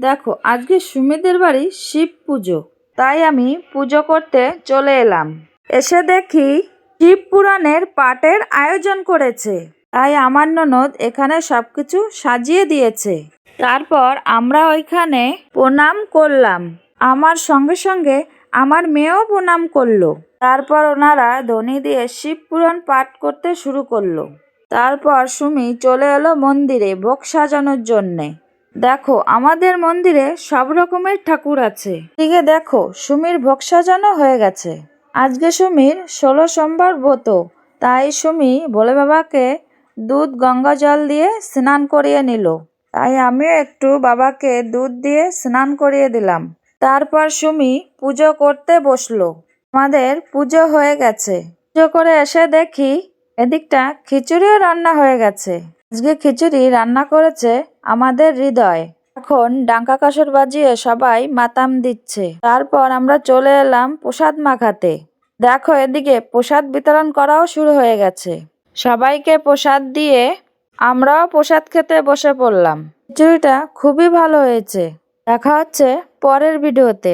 দেখো আজকে সুমিদের বাড়ি শিব পুজো, তাই আমি পুজো করতে চলে এলাম। এসে দেখি শিব পুরাণের পাঠের আয়োজন করেছে, তাই আমার ননদ এখানে সবকিছু সাজিয়ে দিয়েছে। তারপর আমরা ওইখানে প্রণাম করলাম, আমার সঙ্গে সঙ্গে আমার মেয়েও প্রণাম করলো। তারপর ওনারা ধ্বনি দিয়ে শিব পুরাণ পাঠ করতে শুরু করলো। তারপর সুমি চলে এলো মন্দিরে ভোগ সাজানোর জন্যে। দেখো আমাদের মন্দিরে সব রকমের ঠাকুর আছে। এদিকে দেখো সুমির ভোগ সাজানো হয়ে গেছে। আজকে সুমির 16 সোমবার ব্রত, তাই সুমি ভোলে বাবাকে দুধ গঙ্গা জল দিয়ে স্নান করিয়ে নিল। তাই আমিও একটু বাবাকে দুধ দিয়ে স্নান করিয়ে দিলাম। তারপর সুমি পুজো করতে বসলো। আমাদের পুজো হয়ে গেছে। পুজো করে এসে দেখি এদিকটা খিচুড়িও রান্না হয়ে গেছে। আজকে খিচুড়ি রান্না করেছে আমাদের হৃদয়। এখন ডাঙ্কা কাসর বাজিয়ে সবাই মাতাম দিচ্ছে। তারপর আমরা চলে এলাম প্রসাদ মাখাতে। দেখো এদিকে প্রসাদ বিতরণ করাও শুরু হয়ে গেছে। সবাইকে প্রসাদ দিয়ে আমরাও প্রসাদ খেতে বসে পড়লাম। খিচুড়িটা খুবই ভালো হয়েছে। দেখা হচ্ছে পরের ভিডিওতে।